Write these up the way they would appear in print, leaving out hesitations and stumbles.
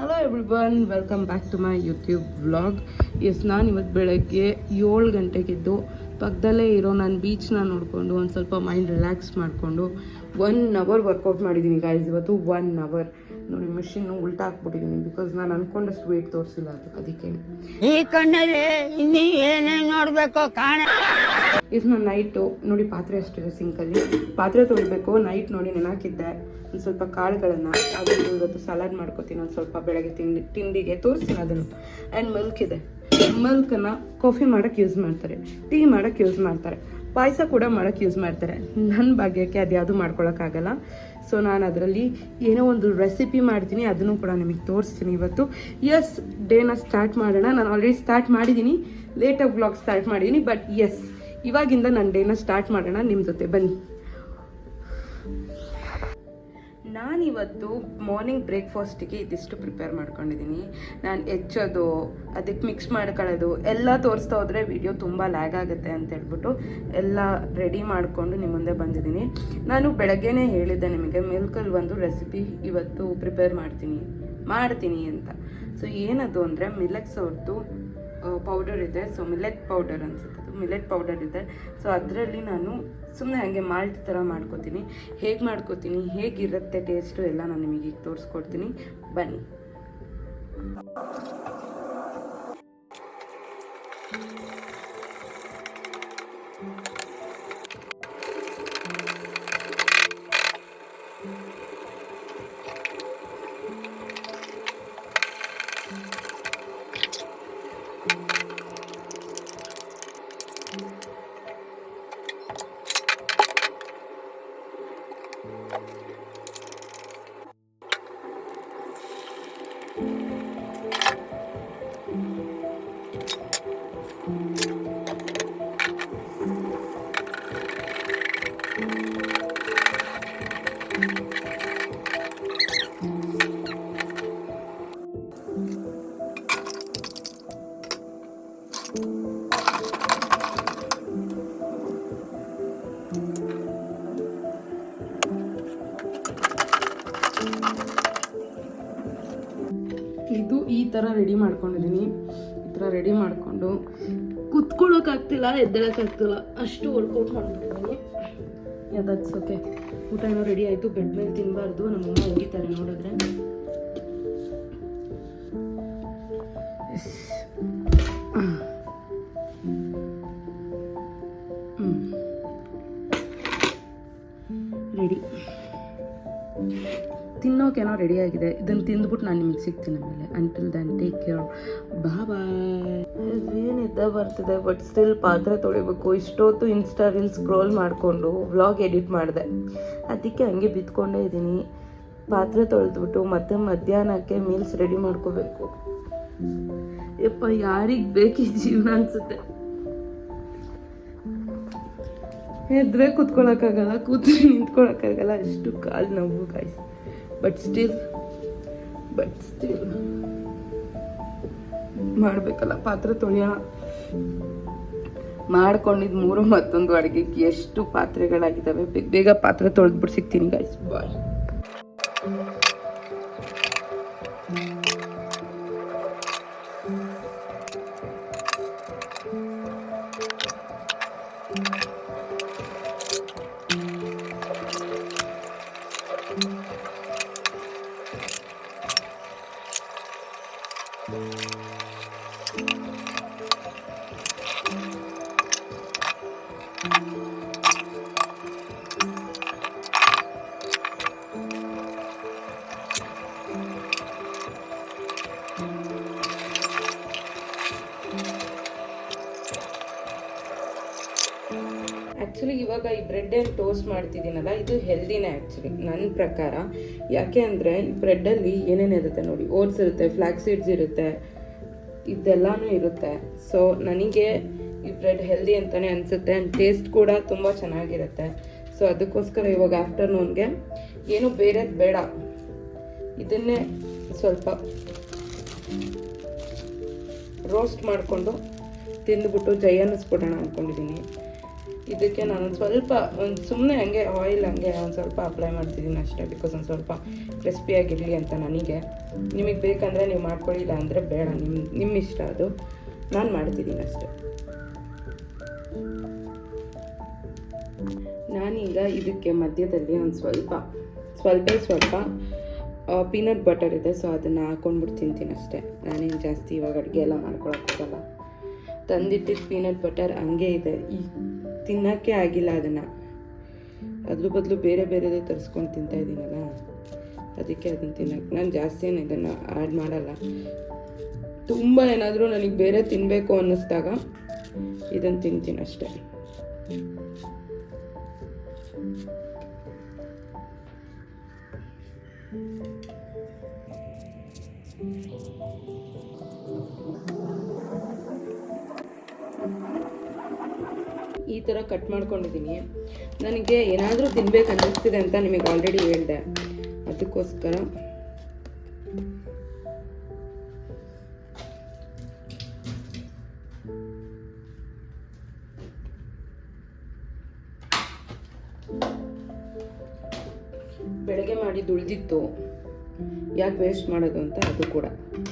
Hello everyone, welcome back to my YouTube vlog. ನಾನು ಇವತ್ತು ಬೆಳಗ್ಗೆ 7 ಗಂಟೆಗೆದ್ದು ಪಕ್ಕದಲ್ಲೇ ಇರೋ ನಾನು ಬೀಚ್ನ ನೋಡಿಕೊಂಡು ಒಂದು ಸ್ವಲ್ಪ ಮೈಂಡ್ ರಿಲ್ಯಾಕ್ಸ್ ಮಾಡಿಕೊಂಡು 1 ಅವರ್ ವರ್ಕೌಟ್ ಮಾಡಿದ್ದೀನಿ ಗಾಯ್ಸ್. ಇವತ್ತು 1 ಅವರ್ ನೋಡಿ, ಮಿಷಿನ್ನು ಉಲ್ಟಾ ಹಾಕ್ಬಿಟ್ಟಿದ್ದೀನಿ ಬಿಕಾಸ್ ನಾನು ಅಂದ್ಕೊಂಡಷ್ಟು ವೆಯ್ಟ್ ತೋರಿಸಿಲ್ಲ ಅದಕ್ಕೆ. ಈ ಕಣ್ಣಲ್ಲಿ ಇನ್ನೀ ಏನೇನು ನೋಡಬೇಕು ಕಾಣ. ಇದು ನಾನು ನೈಟು ನೋಡಿ ಪಾತ್ರೆ ಅಷ್ಟಿದೆ ಸಿಂಕಲ್ಲಿ, ಪಾತ್ರೆ ತೊಳಿಬೇಕು. ನೈಟ್ ನೋಡಿ ನೆನಾಕಿದ್ದೆ ಒಂದು ಸ್ವಲ್ಪ ಕಾಳುಗಳನ್ನು, ಅದನ್ನು ಇವತ್ತು ಸಲಾಡ್ ಮಾಡ್ಕೋತೀನಿ ಒಂದು ಸ್ವಲ್ಪ ಬೆಳಗ್ಗೆ ತಿಂಡಿಗೆ ತೋರಿಸ್ತೀನಿ ಅದನ್ನು. ಆ್ಯಂಡ್ ಮಿಲ್ಕ್ ಇದೆ, ಮಿಲ್ಕನ್ನು ಕಾಫಿ ಮಾಡೋಕ್ಕೆ ಯೂಸ್ ಮಾಡ್ತಾರೆ, ಟೀ ಮಾಡೋಕ್ಕೆ ಯೂಸ್ ಮಾಡ್ತಾರೆ, ಪಾಯಸ ಕೂಡ ಮಾಡೋಕ್ಕೆ ಯೂಸ್ ಮಾಡ್ತಾರೆ. ನನ್ನ ಭಾಗ್ಯಕ್ಕೆ ಅದು ಯಾವುದು ಮಾಡ್ಕೊಳಕ್ಕಾಗಲ್ಲ. ಸೊ ನಾನು ಅದರಲ್ಲಿ ಏನೋ ಒಂದು ರೆಸಿಪಿ ಮಾಡ್ತೀನಿ, ಅದನ್ನು ಕೂಡ ನಿಮಗೆ ತೋರಿಸ್ತೀನಿ ಇವತ್ತು. ಎಸ್, ಡೇನ ಸ್ಟಾರ್ಟ್ ಮಾಡೋಣ. ನಾನು ಆಲ್ರೆಡಿ ಸ್ಟಾರ್ಟ್ ಮಾಡಿದ್ದೀನಿ, ಲೇಟಾಗಿ ವ್ಲಾಗ್ ಸ್ಟಾರ್ಟ್ ಮಾಡಿದ್ದೀನಿ. ಬಟ್ ಎಸ್, ಇವಾಗಿಂದ ನನ್ನ ಡೇನ ಸ್ಟಾರ್ಟ್ ಮಾಡೋಣ ನಿಮ್ಮ ಜೊತೆ, ಬನ್ನಿ. ನಾನಿವತ್ತು ಮಾರ್ನಿಂಗ್ ಬ್ರೇಕ್ಫಾಸ್ಟಿಗೆ ಇದಿಷ್ಟು ಪ್ರಿಪೇರ್ ಮಾಡ್ಕೊಂಡಿದ್ದೀನಿ. ನಾನು ಹೆಚ್ಚೋದು, ಅದಕ್ಕೆ ಮಿಕ್ಸ್ ಮಾಡ್ಕೊಳ್ಳೋದು ಎಲ್ಲ ತೋರಿಸ್ತಾ ಹೋದರೆ ವಿಡಿಯೋ ತುಂಬ ಲ್ಯಾಗ್ ಆಗುತ್ತೆ ಅಂತ ಹೇಳ್ಬಿಟ್ಟು ಎಲ್ಲ ರೆಡಿ ಮಾಡಿಕೊಂಡು ನಿಮ್ಮ ಮುಂದೆ ಬಂದಿದ್ದೀನಿ. ನಾನು ಬೆಳಗ್ಗೆನೇ ಹೇಳಿದ್ದೆ ನಿಮಗೆ ಮಿಲ್ಕಲ್ಲಿ ಒಂದು ರೆಸಿಪಿ ಇವತ್ತು ಪ್ರಿಪೇರ್ ಮಾಡ್ತೀನಿ ಅಂತ. ಸೊ ಏನದು ಅಂದರೆ ಮಿಲೆಟ್ಸ್ ಅವ್ರದ್ದು ಪೌಡರ್ ಇದೆ. ಸೊ ಮಿಲೆಟ್ ಪೌಡರ್ ಅನ್ಸುತ್ತೆ, ಅದು ಮಿಲೆಟ್ ಪೌಡರ್ ಇದೆ. ಸೊ ಅದರಲ್ಲಿ ನಾನು ಸುಮ್ಮನೆ ಹಾಗೆ ಮಾಲ್ಟ್ ಥರ ಮಾಡ್ಕೋತೀನಿ. ಹೇಗೆ ಮಾಡ್ಕೋತೀನಿ, ಹೇಗಿರುತ್ತೆ ಟೇಸ್ಟು ಎಲ್ಲ ನಾನು ನಿಮಗೆ ಈಗ ತೋರಿಸ್ಕೊಡ್ತೀನಿ, ಬನ್ನಿ. ಇದು ಈ ಥರ ರೆಡಿ ಮಾಡ್ಕೊಂಡಿದ್ದೀನಿ. ಈ ಥರ ರೆಡಿ ಮಾಡಿಕೊಂಡು ಕುತ್ಕೊಳ್ಳೋಕ್ಕಾಗ್ತಿಲ್ಲ, ಎದ್ದೇಳೋಕ್ಕಾಗ್ತಿಲ್ಲ, ಅಷ್ಟು ವರ್ಕೌಟ್ ಮಾಡ್ಬಿಟ್ಟಿದ್ದೀನಿ. That's okay. ಊಟ ಏನೋ ರೆಡಿ ಆಯಿತು. ಬೆಡ್ ಮೇಲೆ ತಿನ್ನಬಾರ್ದು, ನಮ್ಮಮ್ಮ ಹೋಗಿತಾರೆ ನೋಡಿದ್ರೆ. ರೆಡಿ, ತಿನ್ನೋಕೇನೋ ರೆಡಿ ಆಗಿದೆ. ಇದನ್ನು ತಿಂದ್ಬಿಟ್ಟು ನಾನು ನಿಮಗೆ ಸಿಗ್ತೀನಿ ಆಮೇಲೆ. ಅಂಟಿಲ್ ದೆನ್ ಟೇಕ್ ಕೇರ್, ಬಾಯ್. ಏನಿದ್ದ ಬರ್ತಿದೆ, ಬಟ್ ಸ್ಟಿಲ್ ಪಾತ್ರೆ ತೊಳಿಬೇಕು. ಇಷ್ಟೊತ್ತು ಇನ್ಸ್ಟಾ ರೀಲ್ಸ್ ಸ್ಕ್ರೋಲ್ ಮಾಡಿಕೊಂಡು ವ್ಲಾಗ್ ಎಡಿಟ್ ಮಾಡಿದೆ, ಅದಕ್ಕೆ ಹಂಗೆ ಬಿತ್ಕೊಂಡೇ ಇದ್ದೀನಿ. ಪಾತ್ರೆ ತೊಳೆದ್ಬಿಟ್ಟು ಮತ್ತೆ ಮಧ್ಯಾಹ್ನಕ್ಕೆ ಮೀಲ್ಸ್ ರೆಡಿ ಮಾಡ್ಕೋಬೇಕು. ಯಪ್ಪ, ಯಾರಿಗೆ ಬೇಕಿ ಜೀವನ ಅನ್ಸುತ್ತೆ. ಎದ್ರೆ ಕೂತ್ಕೊಳ್ಳೋಕ್ಕಾಗಲ್ಲ, ಕೂತ್ರೆ ನಿಂತ್ಕೊಳ್ಳೋಕ್ಕಾಗಲ್ಲ, ಅಷ್ಟು ಕಾಲು ನೋವು ಗಾಯ್ಸ್. ಬಟ್ ಸ್ಟಿಲ್ ಮಾಡಬೇಕಲ್ಲ, ಪಾತ್ರೆ ತೊಳೆಯೋಣ. ಮಾಡ್ಕೊಂಡಿದ್ದು 3 ಮತ್ತೊಂದು ಅಡುಗೆಗೆ ಎಷ್ಟು ಪಾತ್ರೆಗಳಾಗಿದ್ದಾವೆ. ಬೇಗ ಪಾತ್ರೆ ತೊಳೆದ್ಬಿಟ್ಟು ಸಿಗ್ತೀನಿ ಗಾಯ್ಸ್, ಬಾಯ್. ಆ್ಯಕ್ಚುಲಿ ಇವಾಗ ಈ ಬ್ರೆಡ್ ಏನು ಟೋಸ್ಟ್ ಮಾಡ್ತಿದ್ದೀನಲ್ಲ, ಇದು ಹೆಲ್ದಿನೇ ಆ್ಯಕ್ಚುಲಿ ನನ್ನ ಪ್ರಕಾರ. ಯಾಕೆ ಅಂದರೆ ಈ ಬ್ರೆಡ್ಡಲ್ಲಿ ಏನೇನಿರುತ್ತೆ ನೋಡಿ, ಓಟ್ಸ್ ಇರುತ್ತೆ, ಫ್ಲ್ಯಾಕ್ಸ್ ಸೀಡ್ಸ್ ಇರುತ್ತೆ, ಇದೆಲ್ಲನೂ ಇರುತ್ತೆ. ಸೊ ನನಗೆ ಈ ಬ್ರೆಡ್ ಹೆಲ್ದಿ ಅಂತಲೇ ಅನಿಸುತ್ತೆ. ಆ್ಯಂಡ್ ಟೇಸ್ಟ್ ಕೂಡ ತುಂಬ ಚೆನ್ನಾಗಿರುತ್ತೆ. ಸೊ ಅದಕ್ಕೋಸ್ಕರ ಇವಾಗ ಆಫ್ಟರ್ನೂನ್ಗೆ ಏನು ಬೇರೆದು ಬೇಡ, ಇದನ್ನೇ ಸ್ವಲ್ಪ ರೋಸ್ಟ್ ಮಾಡಿಕೊಂಡು ತಿಂದುಬಿಟ್ಟು ಜೈ ಅನ್ನಿಸ್ಬಿಡೋಣ ಅಂದ್ಕೊಂಡಿದ್ದೀನಿ. ಇದಕ್ಕೆ ನಾನು ಸ್ವಲ್ಪ ಸುಮ್ಮನೆ ಹಂಗೆ ಆಯಿಲ್ ಹಂಗೆ ಒಂದು ಸ್ವಲ್ಪ ಅಪ್ಲೈ ಮಾಡ್ತಿದ್ದೀನಿ ಅಷ್ಟೇ, ಬಿಕಾಸ್ ಒಂದು ಸ್ವಲ್ಪ ಕ್ರಿಸ್ಪಿಯಾಗಿರಲಿ ಅಂತ ನನಗೆ. ನಿಮಗೆ ಬೇಕಂದರೆ ನೀವು ಮಾಡ್ಕೊಳ್ಳಿ, ಇಲ್ಲ ಅಂದರೆ ಬೇಡ, ನಿಮ್ಮ ಇಷ್ಟ ಅದು. ನಾನು ಮಾಡ್ತಿದ್ದೀನಿ ಅಷ್ಟೇ. ನಾನೀಗ ಇದಕ್ಕೆ ಮಧ್ಯದಲ್ಲಿ ಒಂದು ಸ್ವಲ್ಪ ಪೀನಟ್ ಬಟರ್ ಇದೆ, ಸೊ ಅದನ್ನು ಹಾಕ್ಕೊಂಡ್ಬಿಟ್ಟು ತಿಂತೀನಿ ಅಷ್ಟೇ. ನಾನೇನು ಜಾಸ್ತಿ ಇವಾಗ ಅಡುಗೆ ಎಲ್ಲ ಮಾಡ್ಕೊಳಕ್ಕಾಗಲ್ಲ. ತಂದಿಟ್ಟಿದ್ದು ಪೀನಟ್ ಬಟರ್ ಹಂಗೆ ಇದೆ, ಈಗ ತಿನ್ನೋಕ್ಕೆ ಆಗಿಲ್ಲ ಅದನ್ನು. ಅದ್ರ ಬದಲು ಬೇರೆ ಬೇರೆದೇ ತರಿಸ್ಕೊಂಡು ತಿಂತಾಯಿದ್ದೀನಲ್ಲ, ಅದಕ್ಕೆ ಅದನ್ನು ತಿನ್ನೋಕ್ಕೆ ನಾನು ಜಾಸ್ತಿ ಏನು ಇದನ್ನು ಆ್ಯಡ್ ಮಾಡಲ್ಲ. ತುಂಬ ಏನಾದರೂ ನನಗೆ ಬೇರೆ ತಿನ್ನಬೇಕು ಅನ್ನಿಸ್ದಾಗ ಇದನ್ನು ತಿಂತೀನಿ ಅಷ್ಟೇ. ಈ ಥರ ಕಟ್ ಮಾಡ್ಕೊಂಡಿದ್ದೀನಿ. ನನಗೆ ಏನಾದರೂ ತಿನ್ಬೇಕು ಅನ್ನಿಸ್ತಿದೆ ಅಂತ ನಿಮಗೆ ಆಲ್ರೆಡಿ ಹೇಳಿದೆ, ಅದಕ್ಕೋಸ್ಕರ ಬೆಳಗ್ಗೆ ಮಾಡಿ ಉಳಿದಿತ್ತು, ಯಾಕೆ ವೇಸ್ಟ್ ಮಾಡೋದು ಅಂತ ಅದು ಕೂಡ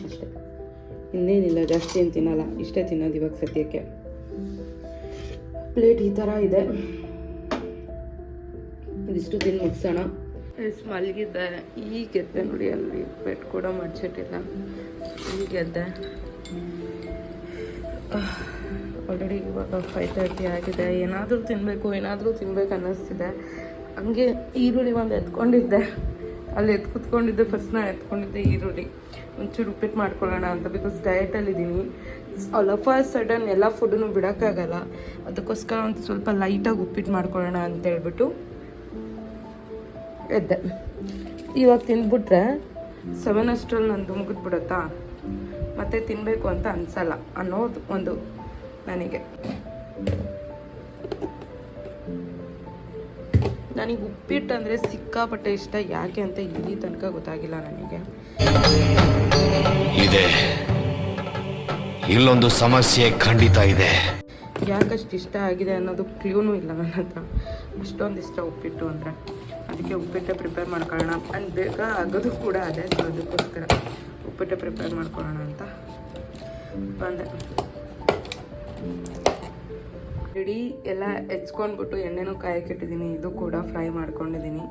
ಅಷ್ಟೇ. ಇನ್ನೇನಿಲ್ಲ, ಜಾಸ್ತಿ ಏನು ತಿನ್ನಲ್ಲ, ಇಷ್ಟೇ ತಿನ್ನೋದು ಇವಾಗ ಸದ್ಯಕ್ಕೆ. ಪ್ಲೇಟ್ ಈ ಥರ ಇದೆ, ಇದಿಷ್ಟು ತಿಂದು ಮುಗಿಸೋಣ. ಎಷ್ಟು ಮಲಗಿದ್ದೆ, ಈಗ ಎದ್ದೆ ನೋಡಿ, ಅಲ್ಲಿ ಬೆಡ್ ಕೂಡ ಮಡ್ಚಿಟ್ಟಿಲ್ಲ, ಈಗ ಎದ್ದೆ. ಆಲ್ರೆಡಿ ಇವಾಗ 5:30 ಆಗಿದೆ. ಏನಾದರೂ ತಿನ್ಬೇಕು ಅನ್ನಿಸ್ತಿದೆ. ಹಂಗೆ ಈರುಳ್ಳಿ ಒಂದು ಎತ್ಕೊಂಡಿದ್ದೆ, ಅಲ್ಲಿ ಕುತ್ಕೊಂಡಿದ್ದೆ. ಫಸ್ಟ್ ನಾನು ಎತ್ಕೊಂಡಿದ್ದೆ ಈರುಳ್ಳಿ, ಒಂಚೂರು ಉಪ್ಪಿಟ್ಟು ಮಾಡ್ಕೊಳ್ಳೋಣ ಅಂತ, ಬಿಕಾಸ್ ಡಯಟಲ್ಲಿದ್ದೀನಿ. ಆಲ್ ಆಫ್ ಅ ಸಡನ್ ಎಲ್ಲ ಫುಡ್ಡನ್ನು ಬಿಡೋಕ್ಕಾಗಲ್ಲ, ಅದಕ್ಕೋಸ್ಕರ ಒಂದು ಸ್ವಲ್ಪ ಲೈಟಾಗಿ ಉಪ್ಪಿಟ್ಟು ಮಾಡ್ಕೊಳ್ಳೋಣ ಅಂತ ಹೇಳ್ಬಿಟ್ಟು ಎದ್ದೆ. ಇವಾಗ ತಿಂದ್ಬಿಟ್ರೆ 7 ಅಷ್ಟರಲ್ಲಿ ನಂದು ಮುಗಿದ್ಬಿಡುತ್ತಾ, ಮತ್ತೆ ತಿನ್ನಬೇಕು ಅಂತ ಅನಿಸಲ್ಲ ಅನ್ನೋದು ಒಂದು ನನಗೆ. ನನಗೆ ಉಪ್ಪಿಟ್ಟು ಅಂದರೆ ಸಿಕ್ಕಾಪಟ್ಟೆ ಇಷ್ಟ. ಯಾಕೆ ಅಂತ ಇಲ್ಲಿ ತನಕ ಗೊತ್ತಾಗಿಲ್ಲ ನನಗೆ. ಇದೆ, ಇಲ್ಲೊಂದು ಸಮಸ್ಯೆ ಖಂಡಿತ ಇದೆ. ಯಾಕಷ್ಟು ಇಷ್ಟ ಆಗಿದೆ ಅನ್ನೋದು ಕ್ಲೂನೂ ಇಲ್ಲ ನನ್ನ ಹತ್ರ. ಅಷ್ಟೊಂದು ಇಷ್ಟ ಉಪ್ಪಿಟ್ಟು ಅಂದರೆ, ಅದಕ್ಕೆ ಉಪ್ಪಿಟ್ಟೆ ಪ್ರಿಪೇರ್ ಮಾಡ್ಕೊಳ್ಳೋಣ. ಅಂಡ್ ಬೇಗ ಆಗೋದು ಕೂಡ ಅದೇ, ಸೊ ಅದಕ್ಕೋಸ್ಕರ ಉಪ್ಪಿಟ್ಟೆ ಪ್ರಿಪೇರ್ ಮಾಡ್ಕೊಳ್ಳೋಣ ಅಂತ ಬಂದೆ. ರೆಡಿ ಎಲ್ಲ ಹೆಚ್ಕೊಂಡ್ಬಿಟ್ಟು ಎಣ್ಣೆನೂ ಕಾಯಕ್ಕಿಟ್ಟಿದ್ದೀನಿ. ಇದು ಕೂಡ ಫ್ರೈ ಮಾಡ್ಕೊಂಡಿದ್ದೀನಿ.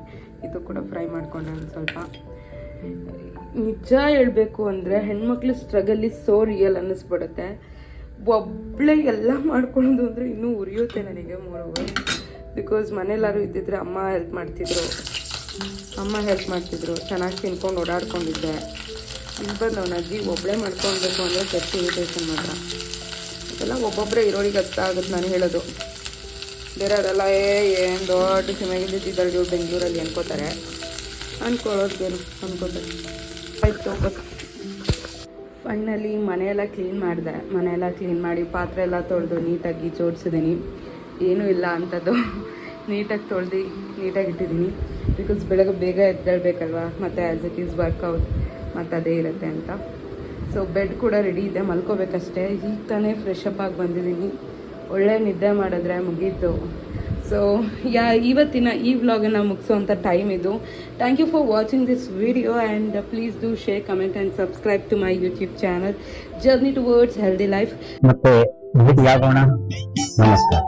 ಒಂದು ಸ್ವಲ್ಪ. ನಿಜ ಹೇಳಬೇಕು ಅಂದರೆ ಹೆಣ್ಮಕ್ಳು ಸ್ಟ್ರಗಲ್ ಇಸ್ ಸೋ ರಿಯಲ್ ಅನ್ನಿಸ್ಬಿಡುತ್ತೆ. ಒಬ್ಬಳೇ ಎಲ್ಲ ಮಾಡ್ಕೊಳ್ಳೋದು ಅಂದರೆ ಇನ್ನೂ ಉರಿಯುತ್ತೆ ನನಗೆ. ಮೂರು ಬಿಕಾಸ್ ಮನೆಯಲ್ಲಾರು ಇದ್ದಿದ್ರೆ ಅಮ್ಮ ಹೆಲ್ಪ್ ಮಾಡ್ತಿದ್ರು, ಚೆನ್ನಾಗಿ ತಿನ್ಕೊಂಡು ಓಡಾಡ್ಕೊಂಡಿದ್ದೆ. ಇಲ್ಲಿ ಬಂದು ಅವನ ಅಜ್ಜಿ ಒಬ್ಬಳೇ ಮಾಡ್ಕೊಳ್ಬೇಕು ಅಂದರೆ ಜಾಸ್ತಿ ಇರಿಟೇಷನ್ ಮಾತ್ರ. ಅದೆಲ್ಲ ಒಬ್ಬೊಬ್ಬರೇ ಇರೋರಿಗೆ ಅರ್ಥ ಆಗುತ್ತೆ ನಾನು ಹೇಳೋದು. ಬೇರೆಯವರೆಲ್ಲ ಏನು ದೊಡ್ಡ ಚೆನ್ನಾಗಿದ್ದಿದ್ದಾರೆ ಇವ್ರು ಬೆಂಗಳೂರಲ್ಲಿ ಅನ್ಕೋತಾರೆ. ಅನ್ಕೊಳ್ಳೋದೇನು ಅನ್ಕೋತಾರೆ. ಆಯಿತು, ಫೈನಲಿ ಮನೆಯೆಲ್ಲ ಕ್ಲೀನ್ ಮಾಡಿದೆ. ಕ್ಲೀನ್ ಮಾಡಿ ಪಾತ್ರೆ ಎಲ್ಲ ತೊಳೆದು ನೀಟಾಗಿ ಜೋಡಿಸಿದ್ದೀನಿ. ಏನೂ ಇಲ್ಲ ಅಂಥದ್ದು, ನೀಟಾಗಿ ತೊಳೆದು ನೀಟಾಗಿ ಇಟ್ಟಿದ್ದೀನಿ. ಬಿಕಾಸ್ ಬೆಳಗ್ಗೆ ಬೇಗ ಎದ್ದೇಳಬೇಕಲ್ವ, ಮತ್ತು ಆ್ಯಸ್ ಇಟ್ ಈಸ್ ವರ್ಕೌಟ್ ಮತ್ತು ಅದೇ ಇರುತ್ತೆ ಅಂತ. ಸೊ ಬೆಡ್ ಕೂಡ ರೆಡಿ ಇದೆ, ಮಲ್ಕೋಬೇಕಷ್ಟೇ. ಈಗ ತಾನೇ ಫ್ರೆಶ್ ಅಪ್ ಆಗಿ ಬಂದಿದ್ದೀನಿ. ಒಳ್ಳೆ ನಿದ್ದೆ ಮಾಡಿದ್ರೆ ಮುಗೀತು. ಸೊ ಇವತ್ತಿನ ಈ ವ್ಲಾಗನ್ನು ಮುಗಿಸೋವಂಥ ಟೈಮ್ ಇದು. Thank you for watching this video and please do share, comment and subscribe to my YouTube channel journey towards healthy life. ಮತ್ತೆ ಭೇಟಿಯಾಗೋಣ. ನಮಸ್ಕಾರ.